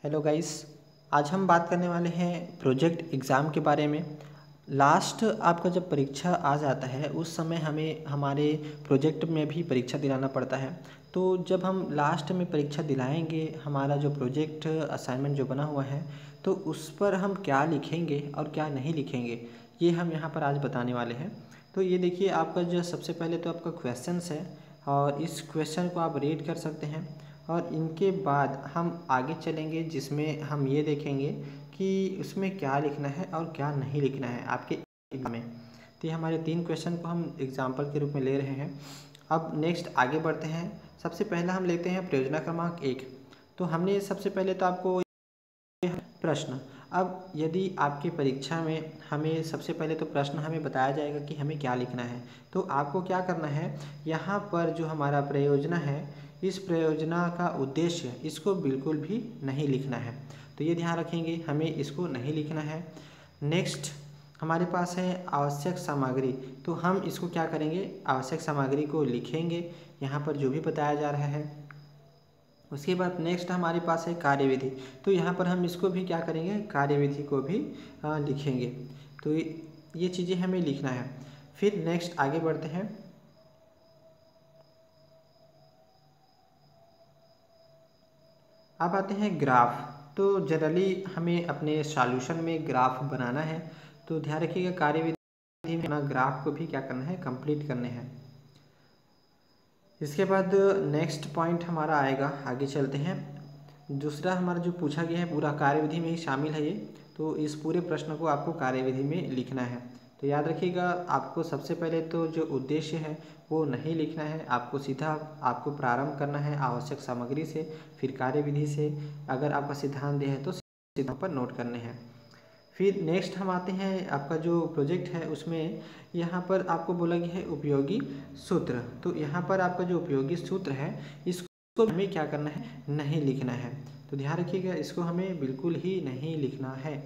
Hello guys, आज हम बात करने वाले हैं प्रोजेक्ट एग्ज़ाम के बारे में। लास्ट आपका जब परीक्षा आ जाता है उस समय हमें हमारे प्रोजेक्ट में भी परीक्षा दिलाना पड़ता है। तो जब हम लास्ट में परीक्षा दिलाएंगे, हमारा जो प्रोजेक्ट असाइनमेंट जो बना हुआ है तो उस पर हम क्या लिखेंगे और क्या नहीं लिखेंगे, ये हम यहाँ पर आज बताने वाले हैं। तो ये देखिए, आपका जो सबसे पहले तो आपका क्वेश्चंस है और इस क्वेश्चन को आप रीड कर सकते हैं और इनके बाद हम आगे चलेंगे, जिसमें हम ये देखेंगे कि उसमें क्या लिखना है और क्या नहीं लिखना है आपके एग्जाम में। तो ये हमारे 3 क्वेश्चन को हम एग्जाम्पल के रूप में ले रहे हैं। अब नेक्स्ट आगे बढ़ते हैं। सबसे पहला हम लेते हैं प्रयोजना क्रमांक 1। तो हमने सबसे पहले तो आपको प्रश्न, अब यदि आपकी परीक्षा में हमें सबसे पहले तो प्रश्न हमें बताया जाएगा कि हमें क्या लिखना है। तो आपको क्या करना है, यहाँ पर जो हमारा प्रयोजना है, इस प्रयोजना का उद्देश्य, इसको बिल्कुल भी नहीं लिखना है। तो ये ध्यान रखेंगे, हमें इसको नहीं लिखना है। नेक्स्ट हमारे पास है आवश्यक सामग्री। तो हम इसको क्या करेंगे, आवश्यक सामग्री को लिखेंगे यहाँ पर जो भी बताया जा रहा है। उसके बाद नेक्स्ट हमारे पास है कार्यविधि। तो यहाँ पर हम इसको भी क्या करेंगे, कार्यविधि को भी लिखेंगे। तो ये चीज़ें हमें लिखना है। फिर नेक्स्ट आगे बढ़ते हैं। अब आते हैं ग्राफ। तो जनरली हमें अपने सॉल्यूशन में ग्राफ बनाना है। तो ध्यान रखिएगा, कार्यविधि में अपना ग्राफ को भी क्या करना है, कंप्लीट करने हैं। इसके बाद नेक्स्ट पॉइंट हमारा आएगा, आगे चलते हैं। दूसरा हमारा जो पूछा गया है पूरा कार्यविधि में ही शामिल है ये। तो इस पूरे प्रश्न को आपको कार्यविधि में लिखना है। तो याद रखिएगा, आपको सबसे पहले तो जो उद्देश्य है वो नहीं लिखना है, आपको सीधा आपको प्रारंभ करना है आवश्यक सामग्री से, फिर कार्यविधि से। अगर आपका सिद्धांत दे है तो सिद्धांत पर नोट करने हैं। फिर नेक्स्ट हम आते हैं, आपका जो प्रोजेक्ट है उसमें यहाँ पर आपको बोला गया है उपयोगी सूत्र। तो यहाँ पर आपका जो उपयोगी सूत्र है इसको हमें क्या करना है, नहीं लिखना है। तो ध्यान रखिएगा, इसको हमें बिल्कुल ही नहीं लिखना है।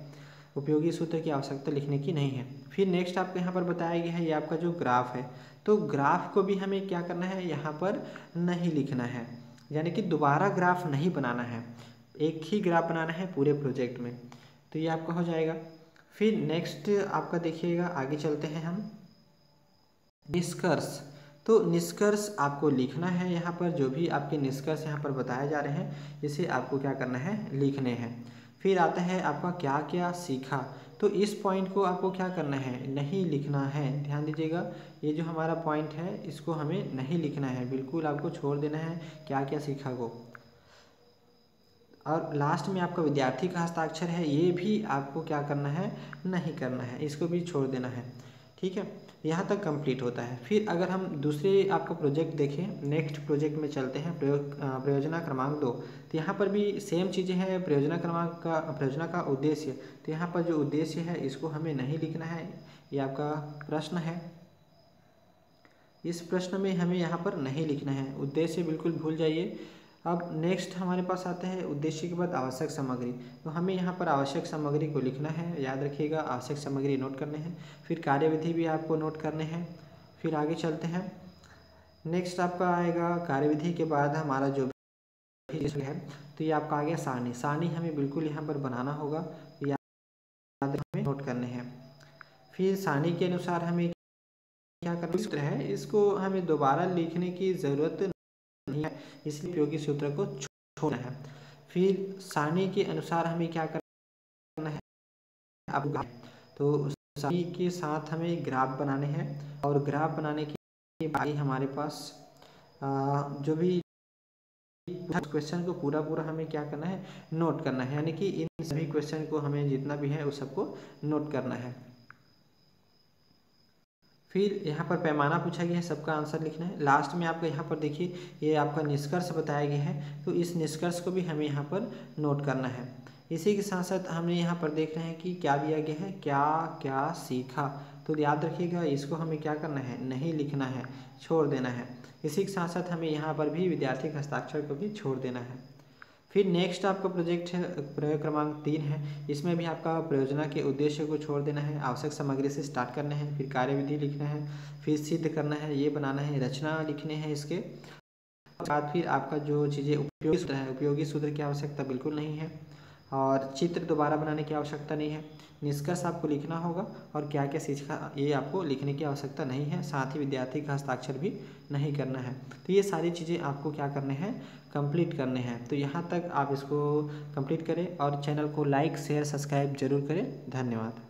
उपयोगी सूत्र की आवश्यकता लिखने की नहीं है। फिर नेक्स्ट आपको यहाँ पर बताया गया है ये आपका जो ग्राफ है, तो ग्राफ को भी हमें क्या करना है, यहाँ पर नहीं लिखना है। यानी कि दोबारा ग्राफ नहीं बनाना है, एक ही ग्राफ बनाना है पूरे प्रोजेक्ट में। तो ये आपका हो जाएगा। फिर नेक्स्ट आपका देखिएगा, आगे चलते हैं हम। निष्कर्ष। तो निष्कर्ष आपको लिखना है, यहाँ पर जो भी आपके निष्कर्ष यहाँ पर बताए जा रहे हैं इसे आपको क्या करना है, लिखने हैं। फिर आता है आपका क्या क्या सीखा। तो इस पॉइंट को आपको क्या करना है, नहीं लिखना है। ध्यान दीजिएगा, ये जो हमारा पॉइंट है इसको हमें नहीं लिखना है, बिल्कुल आपको छोड़ देना है क्या क्या सीखा को। और लास्ट में आपका विद्यार्थी का हस्ताक्षर है, ये भी आपको क्या करना है, नहीं करना है, इसको भी छोड़ देना है। ठीक है, यहाँ तक कंप्लीट होता है। फिर अगर हम दूसरे आपका प्रोजेक्ट देखें, नेक्स्ट प्रोजेक्ट में चलते हैं, प्रयोजना क्रमांक 2। तो यहाँ पर भी सेम चीज़ें हैं, प्रयोजना का उद्देश्य। तो यहाँ पर जो उद्देश्य है इसको हमें नहीं लिखना है, ये आपका प्रश्न है। इस प्रश्न में हमें यहाँ पर नहीं लिखना है, उद्देश्य बिल्कुल भूल जाइए। अब नेक्स्ट हमारे पास आता है उद्देश्य के बाद आवश्यक सामग्री। तो हमें यहाँ पर आवश्यक सामग्री को लिखना है, याद रखिएगा आवश्यक सामग्री नोट करने हैं। फिर कार्यविधि भी आपको नोट करने हैं। फिर आगे चलते हैं। नेक्स्ट आपका आएगा कार्यविधि के बाद हमारा जो भी है, तो ये आपका आ गया सारणी। सारणी हमें बिल्कुल यहाँ पर बनाना होगा, याद हमें नोट करने हैं। फिर सारणी के अनुसार हमें क्या करना है, इसको हमें दोबारा लिखने की ज़रूरत नहीं है, इसलिए उपयोगी सूत्र को छोड़ना है। फिर सारणी के अनुसार हमें क्या करना है, अब तो सारणी के साथ हमें ग्राफ बनाने हैं। और ग्राफ बनाने के बाद हमारे पास जो भी क्वेश्चन को पूरा हमें क्या करना है, नोट करना है। यानी कि इन सभी क्वेश्चन को हमें जितना भी है उस सबको नोट करना है। फिर यहाँ पर पैमाना पूछा गया है, सबका आंसर लिखना है। लास्ट में आपका यहाँ पर देखिए ये आपका निष्कर्ष बताया गया है, तो इस निष्कर्ष को भी हमें यहाँ पर नोट करना है। इसी के साथ साथ हमने यहाँ पर देख रहे हैं कि क्या दिया गया है, क्या क्या सीखा। तो याद रखिएगा, इसको हमें क्या करना है, नहीं लिखना है, छोड़ देना है। इसी के साथ साथ हमें यहाँ पर भी विद्यार्थी के हस्ताक्षर को भी छोड़ देना है। फिर नेक्स्ट आपका प्रोजेक्ट है प्रयोग क्रमांक 3 है। इसमें भी आपका प्रयोजना के उद्देश्य को छोड़ देना है, आवश्यक सामग्री से स्टार्ट करना है, फिर कार्यविधि लिखना है, फिर सिद्ध करना है, ये बनाना है, रचना लिखने हैं। इसके बाद फिर आपका जो चीज़ें उपयोगी सूत्र है, उपयोगी सूत्र की आवश्यकता बिल्कुल नहीं है। और चित्र दोबारा बनाने की आवश्यकता नहीं है। निष्कर्ष आपको लिखना होगा और क्या क्या सीखा ये आपको लिखने की आवश्यकता नहीं है। साथ ही विद्यार्थी का हस्ताक्षर भी नहीं करना है। तो ये सारी चीज़ें आपको क्या करने हैं, कंप्लीट करने हैं। तो यहाँ तक आप इसको कंप्लीट करें और चैनल को लाइक शेयर सब्सक्राइब जरूर करें। धन्यवाद।